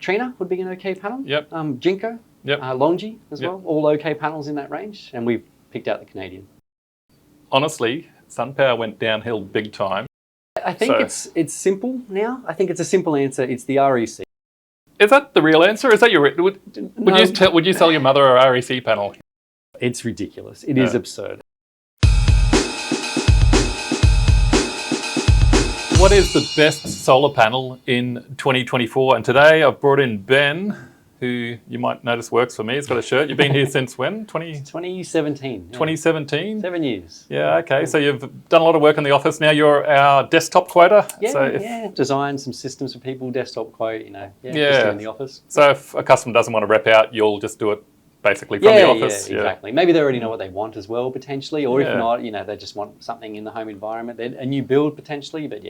Trina would be an okay panel. Yep. Jinko, Yep. Longi as well, all okay panels in that range, and we've picked out the Canadian. Honestly, SunPower went downhill big time. I think it's simple now. I think it's a simple answer. It's the REC. Is that the real answer? Is that your... Would you sell your mother a REC panel? It's ridiculous. It is absurd. What is the best solar panel in 2024? And today I've brought in Ben, who you might notice works for me. He's got a shirt. You've been here since when? 2017. Yeah. 2017? 7 years. Yeah, okay. So you've done a lot of work in the office. Now you're our desktop quoter. Yeah, Design some systems for people, desktop quote, just in the office. So if a customer doesn't want to rep out, you'll just do it basically from the office. Yeah, exactly. Maybe they already know what they want as well, potentially, or if not, they just want something in the home environment. They're a new build potentially, but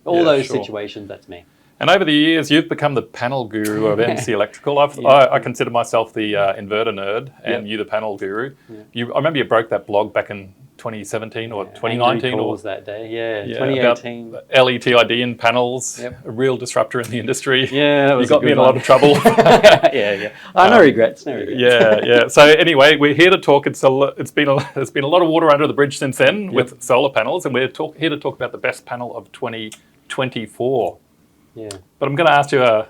all those situations, that's me. And over the years, you've become the panel guru of MC Electrical. I consider myself the inverter nerd, and you the panel guru. I remember you broke that blog back in 2017 or 2019. Or was that day? 2018. About LETID in panels, a real disruptor in the industry. Yeah, that was you got me in a lot of trouble. No regrets. So anyway, we're here to talk. There's been a lot of water under the bridge since then with solar panels, and we're here to talk about the best panel of 2024. Yeah. But I'm going to ask you a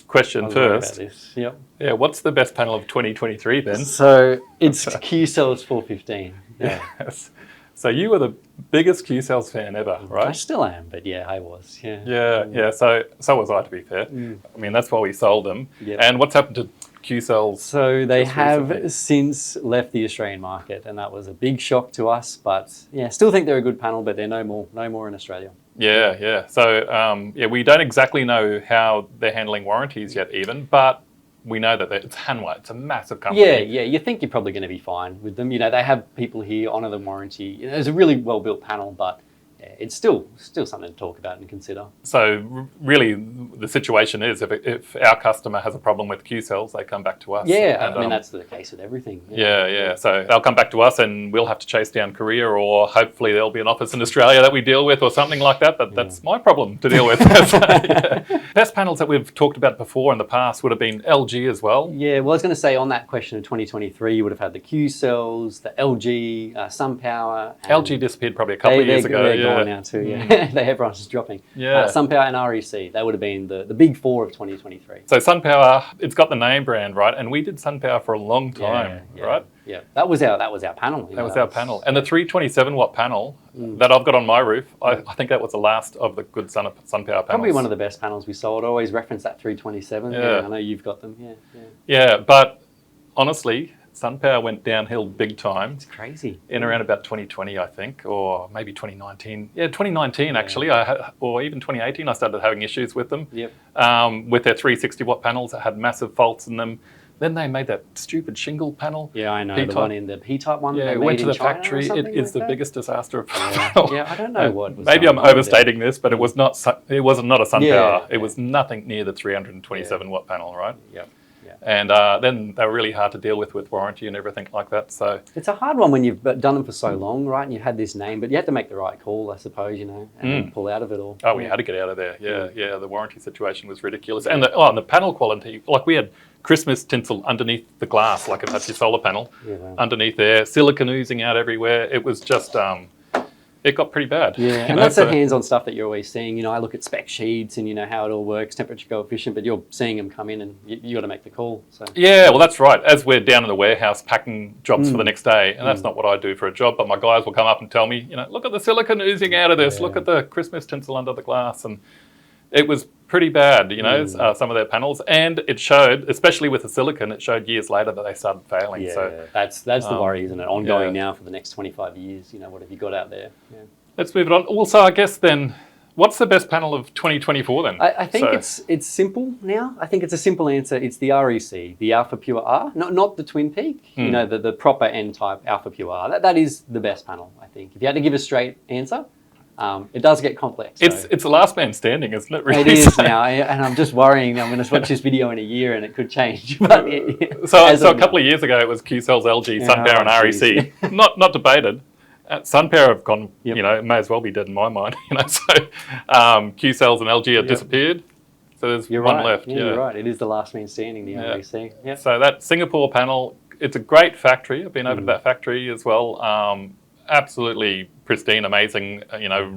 question first. About this. Yep. Yeah, what's the best panel of 2023 then? So it's Q-Cells 415. Yeah. Yes. So you were the biggest Q-Cells fan ever, right? I still am, but I was. Yeah. So was I, to be fair. I mean, that's why we sold them. Yep. And what's happened to Q-Cells? So they have since left the Australian market, and that was a big shock to us. But still think they're a good panel, but they're no more in Australia. Yeah. So we don't exactly know how they're handling warranties yet, even, but we know that it's Hanwha. It's a massive company. Yeah. You think you're probably going to be fine with them. They have people here honour the warranty. It's a really well built panel, but it's still something to talk about and consider. So really, the situation is if our customer has a problem with Q-Cells, they come back to us. Yeah, I mean that's the case with everything. Yeah. So they'll come back to us, and we'll have to chase down Korea, or hopefully there'll be an office in Australia that we deal with, or something like that. But that's my problem to deal with. Best panels that we've talked about before in the past would have been LG as well. Yeah, well, I was going to say on that question of 2023, you would have had the Q-Cells, the LG, SunPower. LG disappeared probably a couple of years ago. They're gone now too. Everyone's just dropping. SunPower and REC, they would have been the big four of 2023. So SunPower, it's got the name brand, right? And we did SunPower for a long time, right? Yeah, that was our panel. That was our panel. And the 327 watt panel that I've got on my roof, I think that was the last of the good SunPower panels. Probably one of the best panels we sold. I always reference that 327. Yeah, I know you've got them. Yeah, but honestly, SunPower went downhill big time. It's crazy. In around about 2020, I think, or maybe 2019. Yeah, 2019 actually, or even 2018, I started having issues with them. Yep. With their 360 watt panels that had massive faults in them. Then they made that stupid shingle panel. Yeah, I know, the one in the P-type one. Yeah, it went to the factory. It is the biggest disaster of panel. Yeah, I don't know what was maybe I'm overstating this, but it was not not a SunPower. It was nothing near the 327 watt panel, right? Yeah. And then they were really hard to deal with warranty and everything like that. So it's a hard one when you've done them for so long, right? And you had this name, but you had to make the right call, I suppose, and pull out of it all. Oh, we had to get out of there. Yeah. The warranty situation was ridiculous, and the panel quality, like we had Christmas tinsel underneath the glass, like that's your solar panel, underneath there, silicon oozing out everywhere. It was just. It got pretty bad. Yeah, and that's the hands-on stuff that you're always seeing. I look at spec sheets and how it all works, temperature coefficient, but you're seeing them come in and you got to make the call. So yeah, well that's right. As we're down in the warehouse packing jobs for the next day, and that's not what I do for a job, but my guys will come up and tell me, look at the silicon oozing out of this, look at the Christmas tinsel under the glass, and it was pretty bad, some of their panels, and it showed, especially with the silicon, it showed years later that they started failing. Yeah, so that's the worry, isn't it? Ongoing now for the next 25 years. What have you got out there? Yeah. Let's move it on. Also, I guess then, what's the best panel of 2024 then? I think it's simple now. I think it's a simple answer. It's the REC, the Alpha Pure R, not the Twin Peak. The proper N-type Alpha Pure R. That is the best panel, I think. If you had to give a straight answer. It does get complex. It's the last man standing, isn't it? Really? It is now, and I'm just worrying. I'm going to watch this video in a year, and it could change. But so a couple of years ago, it was Q-Cells, LG, SunPower, and REC. Not debated. SunPower have gone. It may as well be dead in my mind. So Q-Cells and LG have disappeared. So there's You're one right. left. Yeah, you're right. It is the last man standing, the REC. Yeah. So that Singapore panel, it's a great factory. I've been over to that factory as well. Absolutely pristine, amazing,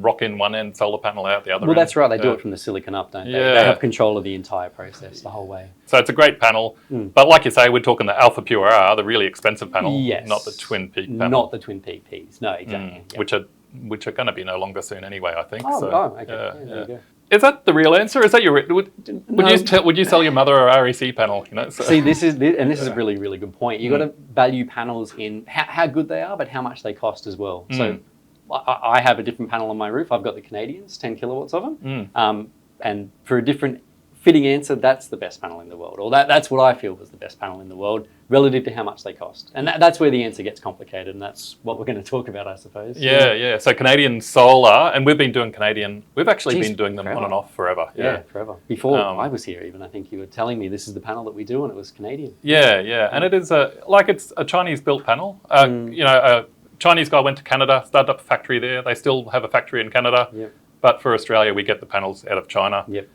rock in one end, solar panel out the other end. Well, that's right. They do it from the silicon up, don't they? Yeah. They have control of the entire process the whole way. So it's a great panel. But like you say, we're talking the Alpha Pure R, the really expensive panel, Yes. not the Twin Peak panel. Not the Twin Peak Ps. No, exactly. Yep. Which are going to be no longer soon anyway, I think. Okay. Yeah, there you go. Is that the real answer? Is that your? Would you sell your mother a REC panel? See, this is a really, really good point. You've got to value panels in how good they are, but how much they cost as well. So I have a different panel on my roof. I've got the Canadians, 10 kilowatts of them, and for a different fitting answer, that's the best panel in the world, or that's what I feel was the best panel in the world relative to how much they cost. And that's where the answer gets complicated, and that's what we're going to talk about, I suppose. Yeah. So Canadian solar, and we've been doing Canadian, we've actually been doing them on and off forever. Yeah, forever. Before I was here even, I think you were telling me this is the panel that we do, and it was Canadian. Yeah. And it is it's a Chinese-built panel. A Chinese guy went to Canada, started up a factory there. They still have a factory in Canada. Yep. But for Australia, we get the panels out of China. Yep.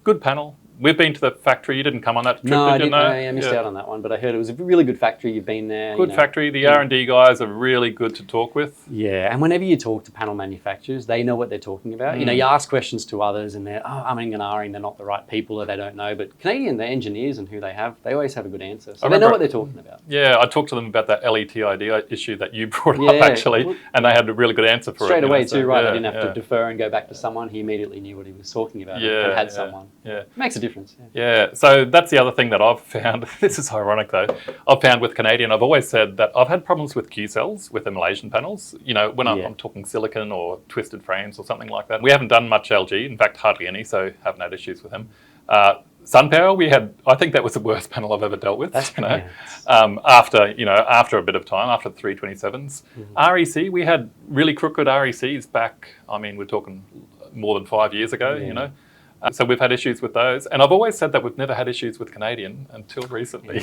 Good panel. We've been to the factory. You didn't come on that trip, no, did you? No, I missed out on that one, but I heard it was a really good factory. You've been there. Good factory. The R&D guys are really good to talk with. Yeah, and whenever you talk to panel manufacturers, they know what they're talking about. You ask questions to others and they're, umming and ahhing, they're not the right people or they don't know. But Canadian, the engineers and who they always have a good answer. So they know what they're talking about. Yeah, I talked to them about that LETID issue that you brought up actually, and they had a really good answer for it. Straight away too, right? I didn't have to defer and go back to someone. He immediately knew what he was talking about and had someone. Yeah. It makes a difference. Yeah, so that's the other thing that I've found. This is ironic though. I've found with Canadian, I've always said that I've had problems with Q cells, with the Malaysian panels. When I'm talking silicon or twisted frames or something like that. We haven't done much LG, in fact, hardly any, so haven't had issues with them. SunPower, I think that was the worst panel I've ever dealt with. After a bit of time, after the 327s. REC, we had really crooked RECs back, we're talking more than 5 years ago, So we've had issues with those. And I've always said that we've never had issues with Canadian until recently.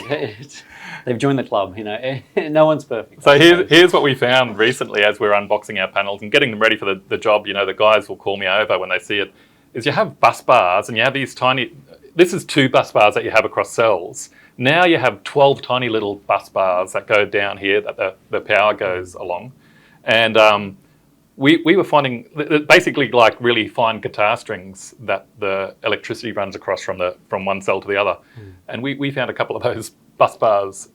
They've joined the club, no one's perfect. So here's what we found recently as we're unboxing our panels and getting them ready for the job. The guys will call me over when they see it, is you have bus bars and you have these tiny, this is 2 bus bars that you have across cells. Now you have 12 tiny little bus bars that go down here that the power goes along. And we were finding basically like really fine guitar strings that the electricity runs across from one cell to the other. And we found a couple of those bus bars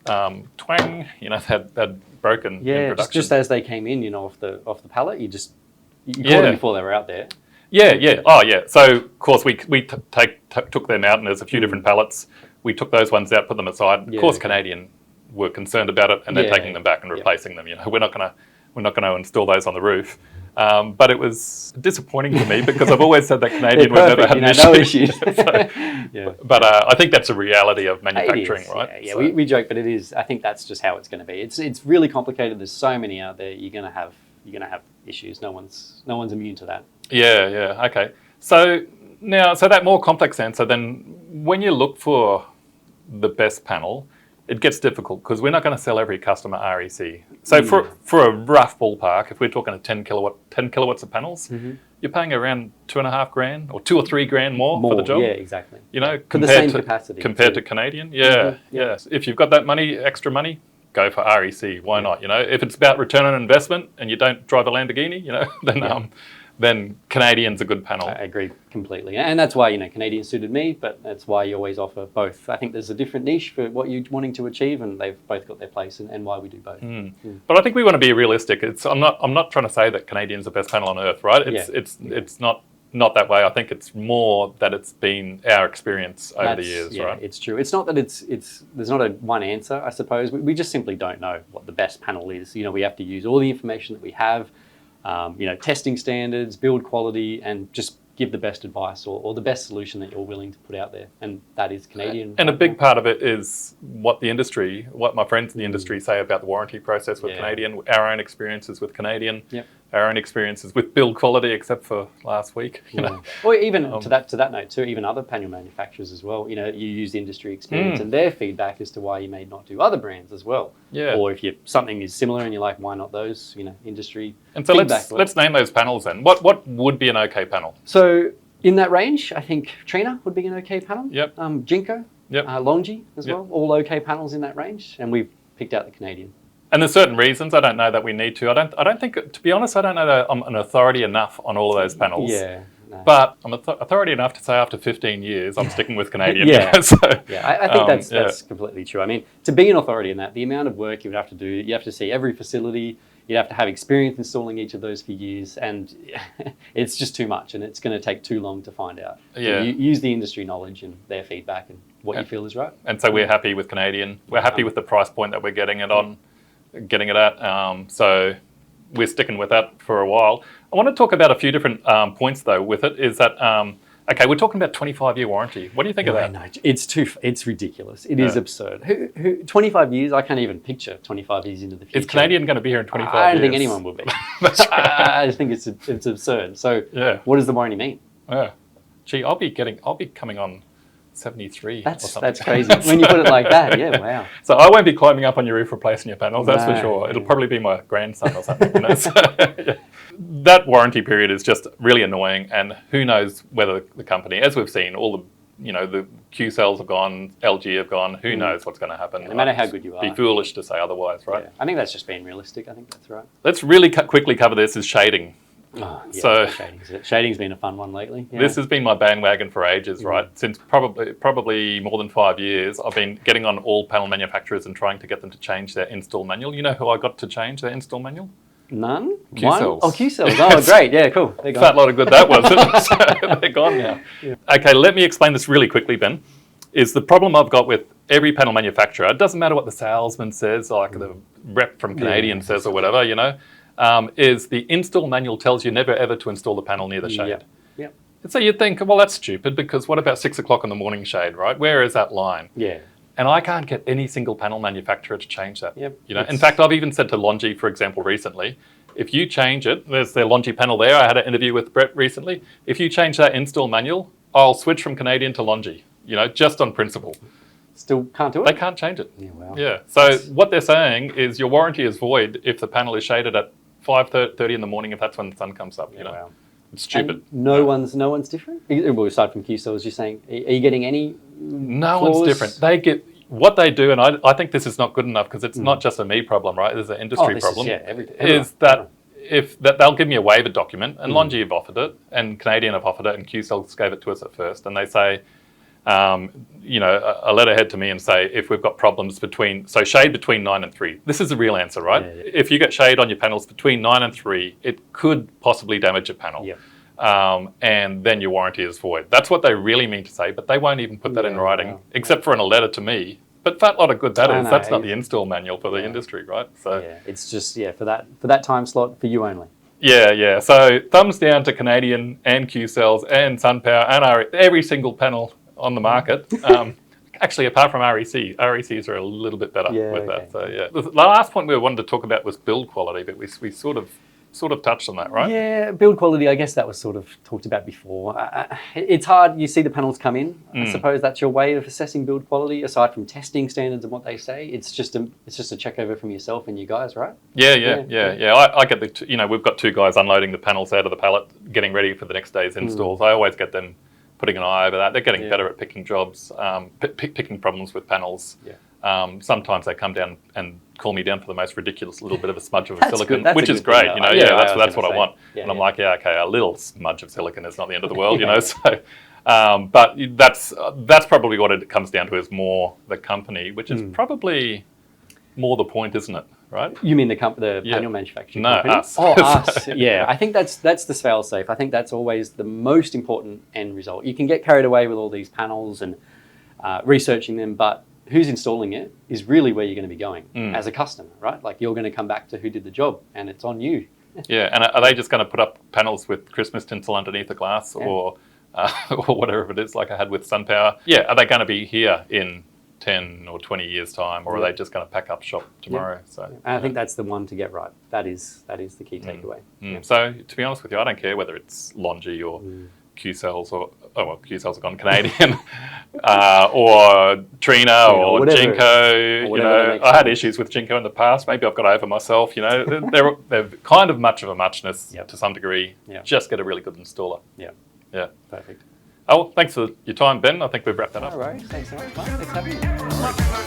twang, they'd broken in production. Just as they came in, off the pallet, you caught them before they were out there. Yeah. Oh, yeah. So, of course, we took them out, and there's a few different pallets. We took those ones out, put them aside. Of course, Canadian were concerned about it, and they're taking them back and replacing them. We're not going to install those on the roof. But it was disappointing for me because I've always said that Canadian would never have an issue. No issues. But I think that's a reality of manufacturing, right? Yeah. We joke, but it is. I think that's just how it's going to be. It's really complicated. There's so many out there. You're going to have issues. No one's immune to that. Yeah. Okay. So that more complex answer, then when you look for the best panel, it gets difficult because we're not going to sell every customer REC. So for a rough ballpark, if we're talking a 10 kilowatts of panels, you're paying around $2,500 or $2,000 or $3,000 more for the job. Yeah, exactly. For the same capacity compared to Canadian. Yeah. If you've got that extra money, go for REC. Why not? If it's about return on investment and you don't drive a Lamborghini, then Canadian's a good panel. I agree completely. And that's why, Canadian suited me, but that's why you always offer both. I think there's a different niche for what you're wanting to achieve, and they've both got their place and why we do both. But I think we want to be realistic. I'm not trying to say that Canadian's the best panel on earth, right? It's not that way. I think it's more that it's been our experience over the years, right? It's true. It's not that there's not a one answer, I suppose. We just simply don't know what the best panel is. We have to use all the information that we have, testing standards, build quality, and just give the best advice or the best solution that you're willing to put out there. And that is Canadian. And a big part of it is what my friends in the industry say about the warranty process with Canadian, our own experiences with Canadian, our own experiences with build quality, except for last week. Or even to that note too, even other panel manufacturers as well. You use industry experience and their feedback as to why you may not do other brands as well. Or if something is similar and you're like, why not those? Industry. And so let's name those panels then. What would be an okay panel? So In that range, I think Trina would be an okay panel. Yep. Jinko, Yep. Longi as Yep. well, all okay panels in that range, and we've picked out the Canadian. And there's certain reasons. I don't know that we need to. I don't think, to be honest, I don't know that I'm an authority enough on all of those panels. Yeah. No. But I'm authority enough to say after 15 years, I'm sticking with Canadian. Yeah. So, Yeah, I think that's completely true. I mean, to be an authority in that, the amount of work you would have to do, you have to see every facility, you'd have to have experience installing each of those for years, and it's just too much, and it's going to take too long to find out. Yeah. So you use the industry knowledge and their feedback and what you feel is right. And so we're happy with Canadian. We're happy with the price point that we're getting it at. So we're sticking with that for a while. I want to talk about a few different points though with it. Is that okay? We're talking about 25-year warranty. What do you think of that? No, it's ridiculous. It is absurd. Who 25 years? I can't even picture 25 years into the future. Is Canadian going to be here in 25 years? I don't think anyone will be. I just think it's absurd. So what does the warranty mean? Yeah. Gee, I'll be coming on 73 or something. That's crazy. When you put it like that, yeah, wow. So I won't be climbing up on your roof replacing your panels, that's for No. sure. It'll probably be my grandson or something. So, yeah. That warranty period is just really annoying, and who knows whether the company, as we've seen, all the Q cells have gone, LG have gone, who knows what's going to happen. No matter how good you are. Be foolish to say otherwise, right? Yeah. I think that's just being realistic. I think that's right. Let's really quickly cover this is shading. Oh, yeah, So shading's been a fun one lately. Yeah. this has been my bandwagon for ages, right? Since probably more than 5 years, I've been getting on all panel manufacturers and trying to get them to change their install manual. You know who I got to change their install manual? None? Q cells. Oh, Q cells. Oh, great. Yeah, cool. They're gone. Fat lot of good that was. So they're gone now. Yeah. Okay, let me explain this really quickly, Ben. Is the problem I've got with every panel manufacturer, it doesn't matter what the salesman says, like the rep from Canadian says or whatever, is the install manual tells you never ever to install the panel near the shade. Yep. And so you'd think, well, that's stupid because what about 6 o'clock in the morning shade, right? Where is that line? Yeah. And I can't get any single panel manufacturer to change that. Yep. In fact, I've even said to Longi, for example, recently, if you change it, there's their Longi panel there. I had an interview with Brett recently. If you change that install manual, I'll switch from Canadian to Longi, just on principle. Still can't do it? They can't change it. Yeah, wow. Yeah. So what they're saying is your warranty is void if the panel is shaded at 5:30 in the morning, if that's when the sun comes up. Wow. It's stupid. And no one's different? Well, aside from Q cells, you're saying, are you getting any No flaws? one's different. They get what they do, and I think this is not good enough because it's not just a me problem, right? There's an industry problem. Is that if they'll give me a waiver document, and Longi have offered it, and Canadian have offered it, and Q-Cells gave it to us at first, and they say, a letterhead to me and say, if we've got problems shade between 9 and 3. This is the real answer, right? Yeah. If you get shade on your panels between 9 and 3, it could possibly damage your panel. Yep. And then your warranty is void. That's what they really mean to say, but they won't even put that in writing, except for in a letter to me. But fat lot of good that is. That's not the install manual for the industry, right? So it's just for that time slot for you only. Yeah. So thumbs down to Canadian and Q-Cells and SunPower and every single panel on the market. Actually, apart from RECs are a little bit better with that. So the last point we wanted to talk about was build quality, but we sort of touched on that, right? Yeah, build quality, I guess that was sort of talked about before. It's hard, you see the panels come in. I suppose that's your way of assessing build quality, aside from testing standards and what they say. It's just a check over from yourself and you guys, right? Yeah. I get we've got 2 guys unloading the panels out of the pallet, getting ready for the next day's installs. I always get them putting an eye over that. They're getting better at picking jobs, picking problems with panels. Yeah. Sometimes they come down and call me down for the most ridiculous little bit of a smudge of silicon, which is great. That's what I want. And I'm like, okay, a little smudge of silicon is not the end of the world, So, but that's probably what it comes down to is more the company, which is probably more the point, isn't it? Right? You mean the panel manufacturing company? No, us. Oh, us. Yeah, I think that's the fail-safe. I think that's always the most important end result. You can get carried away with all these panels and researching them, but who's installing it is really where you're going to be going as a customer, right? Like you're going to come back to who did the job, and it's on you. Yeah, and are they just going to put up panels with Christmas tinsel underneath the glass or whatever it is, like I had with SunPower? Yeah, are they going to be here in 10 or 20 years' time, or are they just going to pack up shop tomorrow? Yeah. So, and I think that's the one to get right. That is the key takeaway. Yeah. So, to be honest with you, I don't care whether it's Longi or Q-Cells or Q-Cells are gone Canadian, or Trina or Jinko. I had issues with Jinko in the past. Maybe I've got over myself. They're kind of much of a muchness to some degree. Yeah. Just get a really good installer. Yeah. Yeah. Perfect. Oh, well, thanks for your time, Ben. I think we've wrapped that up. All right. Thanks so much, Mark. Thanks for having me.